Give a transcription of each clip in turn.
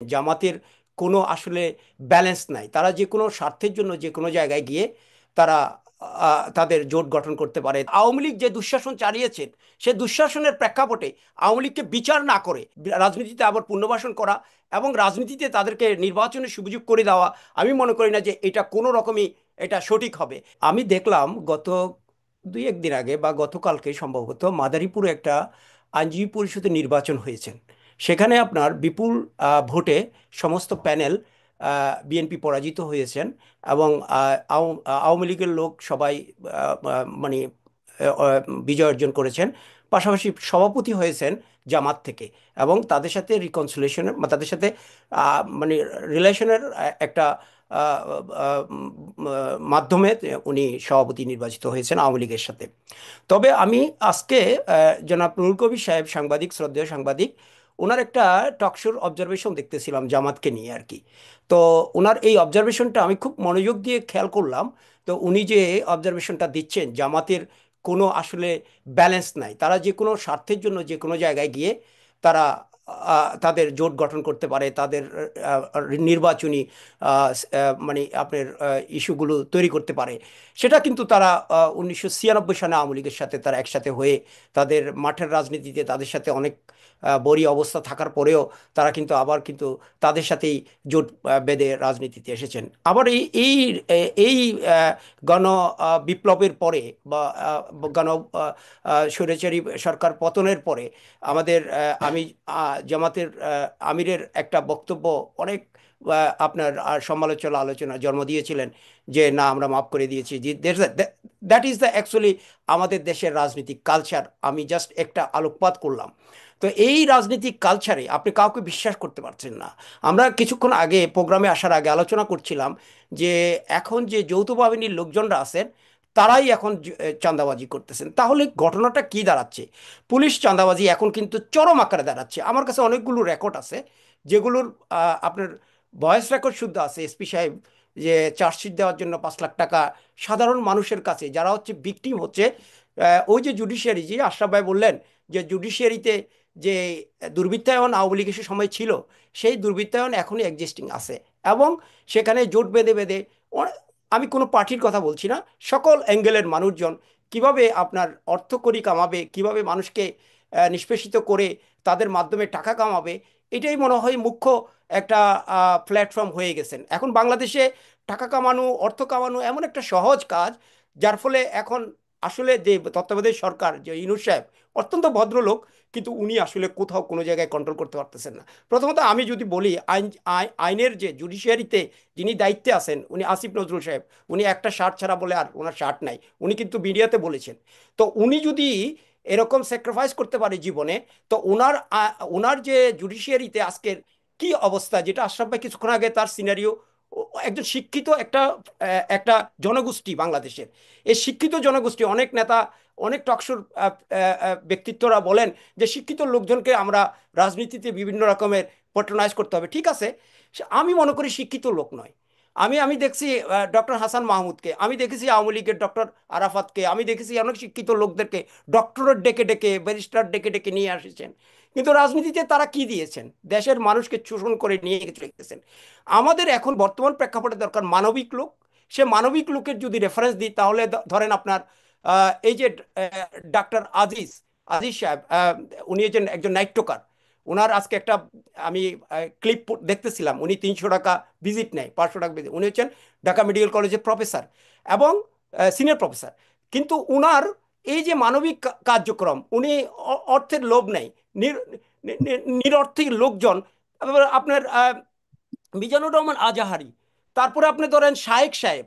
জামাতের কোনো আসলে ব্যালেন্স নাই। তারা যে কোনো স্বার্থের জন্য যে কোনো জায়গায় গিয়ে তারা তাদের জোট গঠন করতে পারে। আওয়ামী লীগ যে দুঃশাসন চালিয়েছেন, সে দুঃশাসনের প্রেক্ষাপটে আওয়ামী লীগকে বিচার না করে রাজনীতিতে আবার পুনর্বাসন করা এবং রাজনীতিতে তাদেরকে নির্বাচনের সুযোগ করে দেওয়া, আমি মনে করি না যে এটা কোনো রকমই এটা সঠিক হবে। আমি দেখলাম গত দুই একদিন আগে বা গতকালকে সম্ভবত মাদারীপুরে একটা আইনজীবী পরিষদের নির্বাচন হয়েছে। সেখানে আপনার বিপুল ভোটে সমস্ত প্যানেল বিএনপি পরাজিত হয়েছেন এবং আওয়ামী লীগের লোক সবাই মানে বিজয় অর্জন করেছেন। পাশাপাশি সভাপতি হয়েছেন জামাত থেকে এবং তাদের সাথে রিকনসিলিয়েশনের বা তাদের সাথে মানে রিলেশনের একটা আহ, আহ, মাধ্যমে উনি সভাপতি নির্বাচিত হয়েছেন আওয়ামী লীগের সাথে। তবে আমি আজকে জনাব নুরুল কবির সাহেব, সাংবাদিক, শ্রদ্ধেয় সাংবাদিক, ওনার একটা টকশোর অবজারভেশন দেখতেছিলাম জামাতকে নিয়ে আর কি। তো ওনার এই অবজারভেশনটা আমি খুব মনোযোগ দিয়ে খেয়াল করলাম। তো উনি যে অবজারভেশনটা দিচ্ছেন, জামাতের কোনো আসলে ব্যালেন্স নাই। তারা যে কোনো স্বার্থের জন্য যে কোনো জায়গায় গিয়ে তারা তাদের জোট গঠন করতে পারে, তাদের নির্বাচনী মানে আপনার ইস্যুগুলো তৈরি করতে পারে। সেটা কিন্তু তারা 1996 সালে আওয়ামী লীগের সাথে তারা একসাথে হয়ে তাদের মাঠের রাজনীতিতে তাদের সাথে অনেক বড়ি অবস্থা থাকার পরেও তারা কিন্তু আবার কিন্তু তাদের সাথেই জোট বেঁধে রাজনীতিতে এসেছেন। আবার এই গণ বিপ্লবের পরে বা গণ স্বৈরাচারী সরকার পতনের পরে আমাদের আমি জামাতের আমিরের একটা বক্তব্য অনেক আপনার সমালোচনা আলোচনা জন্ম দিয়েছিলেন যে না, আমরা মাফ করে দিয়েছি। দ্যাট ইজ দ্য অ্যাকচুয়ালি আমাদের দেশের রাজনৈতিক কালচার। আমি জাস্ট একটা আলোকপাত করলাম। তো এই রাজনৈতিক কালচারে আপনি কাউকে বিশ্বাস করতে পারছেন না। আমরা কিছুক্ষণ আগে প্রোগ্রামে আসার আগে আলোচনা করছিলাম যে এখন যে যৌথ বাহিনীর লোকজনরা আছেন তারাই এখন চাঁদাবাজি করতেছেন। তাহলে ঘটনাটা কি দাঁড়াচ্ছে? পুলিশ চাঁদাবাজি এখন কিন্তু চরম আকারে দাঁড়াচ্ছে। আমার কাছে অনেকগুলো রেকর্ড আছে যেগুলোর আপনার ভয়েস রেকর্ড শুদ্ধ আছে। এসপি সাহেব যে চার্জশিট দেওয়ার জন্য 5 লাখ টাকা সাধারণ মানুষের কাছে যারা হচ্ছে ভিকটিম হচ্ছে, ওই যে জুডিশিয়ারি, যে আশরাফ ভাই বললেন যে জুডিশিয়ারিতে যে দুর্বৃত্তায়ন আওয়ামী লীগের সময় ছিল, সেই দুর্বৃত্তায়ন এখনই এক্সিস্টিং আছে এবং সেখানে জোট বেঁধে বেঁধে আমি কোনো পার্টির কথা বলছি না, সকল অ্যাঙ্গেলের মানুষজন কিভাবে আপনার অর্থকড়ি কামাবে, কিভাবে মানুষকে নিষ্পেষিত করে তাদের মাধ্যমে টাকা কামাবে, এটাই মনে হয় মুখ্য একটা প্ল্যাটফর্ম হয়ে গেছেন এখন বাংলাদেশে। টাকা কামানো, অর্থ কামানো এমন একটা সহজ কাজ, যার ফলে এখন আসলে যে তত্ত্বাবধায়ক সরকার, যে ইউনূস সাহেব অত্যন্ত ভদ্রলোক, কিন্তু উনি আসলে কোথাও কোনো জায়গায় কন্ট্রোল করতে পারতেছেন না। প্রথমত আমি যদি বলি, আইনের যে জুডিশিয়ারিতে যিনি দায়িত্বে আছেন উনি আসিফ নজরুল সাহেব। উনি একটা শার্ট ছাড়া বলে আর ওনার শার্ট নাই, উনি কিন্তু মিডিয়াতে বলেছেন। তো উনি যদি এরকম স্যাক্রিফাইস করতে পারে জীবনে, তো ওনার যে জুডিশিয়ারিতে আজকের কি অবস্থা, যেটা আশরাফ ভাই কিছুক্ষণ আগে তার সিনারিও, একজন শিক্ষিত একটা একটা জনগোষ্ঠী বাংলাদেশের, এই শিক্ষিত জনগোষ্ঠী অনেক নেতা, অনেক টকশোর ব্যক্তিত্বরা বলেন যে শিক্ষিত লোকজনকে আমরা রাজনীতিতে বিভিন্ন রকমের পট্রোনাইজ করতে হবে। ঠিক আছে, আমি মনে করি শিক্ষিত লোক নয়। আমি আমি দেখছি ডক্টর হাসান মাহমুদকে, আমি দেখেছি আওয়ামী লীগের ডক্টর আরাফাতকে, আমি দেখেছি অনেক শিক্ষিত লোকদেরকে ডক্টরেট ডেকে ডেকে, ব্যারিস্টার ডেকে ডেকে নিয়ে আসেছেন। কিন্তু রাজনীতিতে তারা কি দিয়েছেন? দেশের মানুষকে শোষণ করে নিয়ে চলে গেছেন। আমাদের এখন বর্তমান প্রেক্ষাপটে দরকার মানবিক লোক। সে মানবিক লোকের যদি রেফারেন্স দিই, তাহলে ধরেন আপনার এই যে ডাক্তার আজিজ আজিজ সাহেব, উনি একজন একজন নাইট্যকার। ওনার আজকে একটা আমি ক্লিপ দেখতেছিলাম, উনি 300 টাকা ভিজিট নেয়, 500 টাকা ভিজিট। উনি হচ্ছেন ঢাকা মেডিকেল কলেজের প্রফেসর এবং সিনিয়র প্রফেসর। কিন্তু উনার এই যে মানবিক কার্যক্রম, উনি অর্থের লোভ নেই, নিরর্থিক লোকজন। আপনার মিজানুর রহমান আজাহারি, তারপরে আপনি ধরেন শায়েক সাহেব,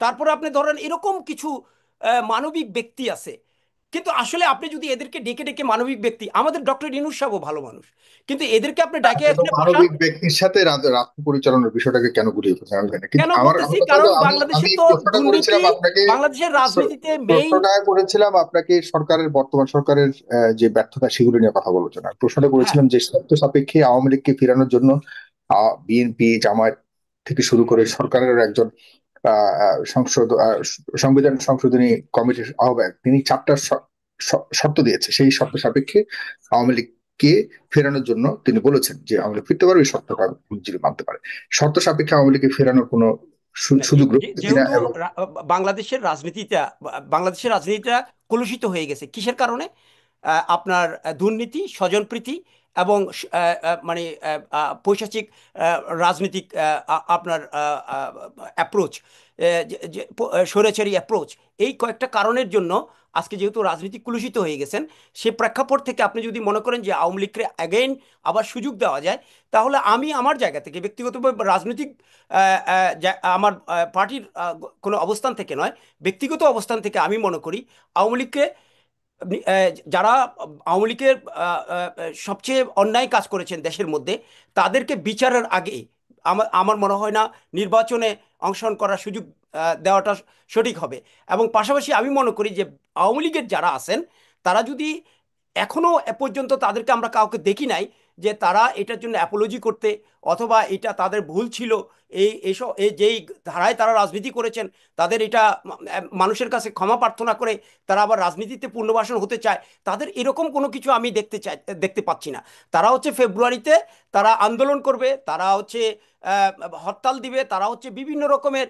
তারপরে আপনি ধরেন এরকম কিছু মানবিক ব্যক্তি আছে। কিন্তু আসলে আপনি যদি এদেরকে ডেকে ডেকে মানবিক ব্যক্তি, আমাদের ডক্টর ইনুস সাহেবও ভালো মানুষ, কিন্তু এদেরকে আপনি ডাকে কিন্তু এখানে বসান। মানবিক ব্যক্তির সাথে রাষ্ট্র পরিচালনার বিষয়টাকে কেন ঘুরিয়ে ফেলছেন আমি জানি না। কিন্তু কেন আমার বলতেছি? আমার কথা কারণ হলো, আমি বাংলাদেশে আমি তো প্রশ্নটা করেছিলাম দুর্নীতি, আপনাকে, বাংলাদেশের রাজনীতিতে মেইন। প্রশ্নটা করেছিলাম আপনাকে সরকারের, বর্তমান সরকারের যে ব্যর্থতা সেগুলো নিয়ে কথা বলার জন্য। প্রশ্নটা হ্যাঁ, করেছিলাম যে শর্ত সাপেক্ষে আওয়ামী লীগকে ফেরানোর জন্য বিএনপি, জামায়াত থেকে শুরু করে সরকারের একজন সংবিধান সংশোধনী কমিটির আহ্বায়ক, তিনি 4টা শর্ত দিয়েছে। সেই শর্ত সাপেক্ষে আওয়ামী লীগ কে ফেরানোর জন্য তিনি বলেছেন যে আওয়ামী লীগ ফিরতে পারবে, এই শর্তটা যদি মানতে পারে। শর্ত সাপেক্ষে আওয়ামী লীগকে ফেরানোর কোনো না, সুযোগ রয়েছে কিনা, যেহেতু এবং বাংলাদেশের রাজনীতিটা বাংলাদেশের রাজনীতিটা কলুষিত হয়ে গেছে কিসের কারণে? আপনার দুর্নীতি, স্বজনপ্রীতি এবং মানে পৈশাচিক রাজনীতিক আপনার অ্যাপ্রোচ, স্বৈরাচারী অ্যাপ্রোচ, এই কয়েকটা কারণের জন্য আজকে যেহেতু রাজনীতি কলুষিত হয়ে গেছেন, সে প্রেক্ষাপট থেকে আপনি যদি মনে করেন যে আওয়ামী লীগকে অ্যাগেইন আবার সুযোগ দেওয়া যায়, তাহলে আমি আমার জায়গা থেকে ব্যক্তিগতভাবে রাজনৈতিক আমার পার্টির কোনো অবস্থান থেকে নয়, ব্যক্তিগত অবস্থান থেকে আমি মনে করি আওয়ামী লীগকে যারা আওয়ামী লীগের সবচেয়ে অন্যায় কাজ করেছেন দেশের মধ্যে, তাদেরকে বিচারের আগে আমার আমার মনে হয় না নির্বাচনে অংশগ্রহণ করার সুযোগ দেওয়াটা সঠিক হবে। এবং পাশাপাশি আমি মনে করি যে আওয়ামী লীগের যারা আছেন, তারা যদি এখনো এ পর্যন্ত তাদেরকে আমরা কাউকে দেখি নাই যে তারা এটার জন্য অ্যাপোলজি করতে, অথবা এটা তাদের ভুল ছিল, এইসব এই যেই ধারায় তারা রাজনীতি করেছেন, তাদের এটা মানুষের কাছে ক্ষমা প্রার্থনা করে তারা আবার রাজনীতিতে পুনর্বাসন হতে চায়, তাদের এরকম কোনো কিছু আমি দেখতে পাচ্ছি না। তারা হচ্ছে ফেব্রুয়ারিতে তারা আন্দোলন করবে, তারা হচ্ছে হরতাল দিবে, তারা হচ্ছে বিভিন্ন রকমের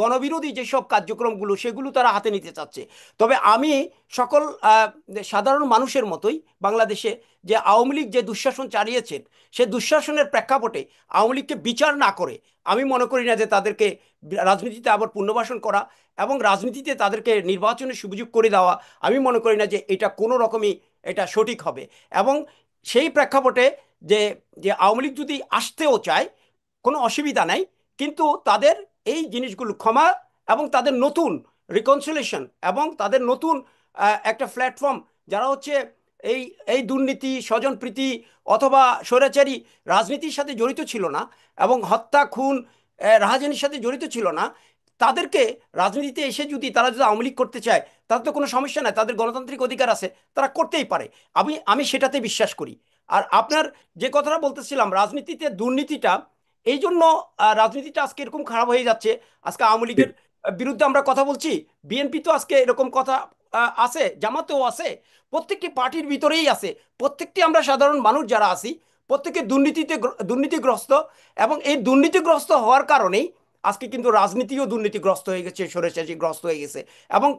গণবিরোধী যেসব কার্যক্রমগুলো সেগুলো তারা হাতে নিতে চাচ্ছে। তবে আমি সকল সাধারণ মানুষের মতোই বাংলাদেশে যে আওয়ামী লীগ যে দুঃশাসন চালিয়েছেন, সে দুঃশাসনের প্রেক্ষাপটে আওয়ামী লীগকে বিচার না করে আমি মনে করি না যে তাদেরকে রাজনীতিতে আবার পুনর্বাসন করা এবং রাজনীতিতে তাদেরকে নির্বাচনের সুযোগ করে দেওয়া, আমি মনে করি না যে এটা কোনো রকমই এটা সঠিক হবে। এবং সেই প্রেক্ষাপটে যে যে আওয়ামী লীগ যদি আসতেও চায়, কোনো অসুবিধা নাই, কিন্তু তাদের এই জিনিসগুলো ক্ষমা এবং তাদের নতুন রিকনসিলেশন এবং তাদের নতুন একটা প্ল্যাটফর্ম, যারা হচ্ছে এই এই দুর্নীতি, স্বজনপ্রীতি অথবা স্বৈরাচারী রাজনীতির সাথে জড়িত ছিল না এবং হত্যা, খুন, রাহাজানির সাথে জড়িত ছিল না, তাদেরকে রাজনীতিতে এসে যদি তারা যদি আওয়ামী লীগ করতে চায়, তাদের তো কোনো সমস্যা নাই, তাদের গণতান্ত্রিক অধিকার আছে, তারা করতেই পারে। আমি আমি সেটাতে বিশ্বাস করি। আর আপনার যে কথাটা বলতেছিলাম রাজনীতিতে দুর্নীতিটা, এই জন্য রাজনীতিটা আজকে এরকম খারাপ হয়ে যাচ্ছে। আজকে আওয়ামী লীগের বিরুদ্ধে আমরা কথা বলছি, বিএনপি তো আজকে এরকম কথা আছে, জামাতেও আছে, প্রত্যেকটি পার্টির ভিতরেই আছে, প্রত্যেকটি আমরা সাধারণ মানুষ যারা আছি প্রত্যেকে দুর্নীতিগ্রস্ত। এবং এই দুর্নীতিগ্রস্ত হওয়ার কারণেই আজকে কিন্তু রাজনীতিও দুর্নীতিগ্রস্ত হয়ে গেছে, স্বৈরাচারীগ্রস্ত হয়ে গেছে। এবং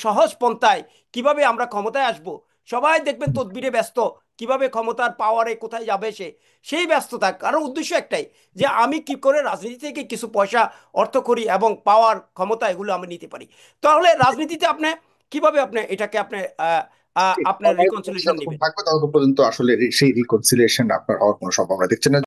সহজ পন্থায় কিভাবে আমরা ক্ষমতায় আসব, সবাই দেখবেন তদবিরে ব্যস্ত, কিভাবে ক্ষমতার পাওয়ারে কোথায় যাবে সে, সেই ব্যস্ততা। কারণ উদ্দেশ্য একটাই, যে আমি কি করে রাজনীতি থেকে কিছু পয়সা অর্থ করি এবং পাওয়ার ক্ষমতা এগুলো আমি নিতে পারি। তাহলে রাজনীতিতে আপনি কিভাবে আপনি এটাকে আপনি আপনার সময় রিকনসিলেশন যতক্ষণ নেবেন? থাকবে ততক্ষণ পর্যন্ত আসলে সেই রিকনসিলিয়েশন আপনার হওয়ার কোনো সম্ভাবনা দেখছেন না।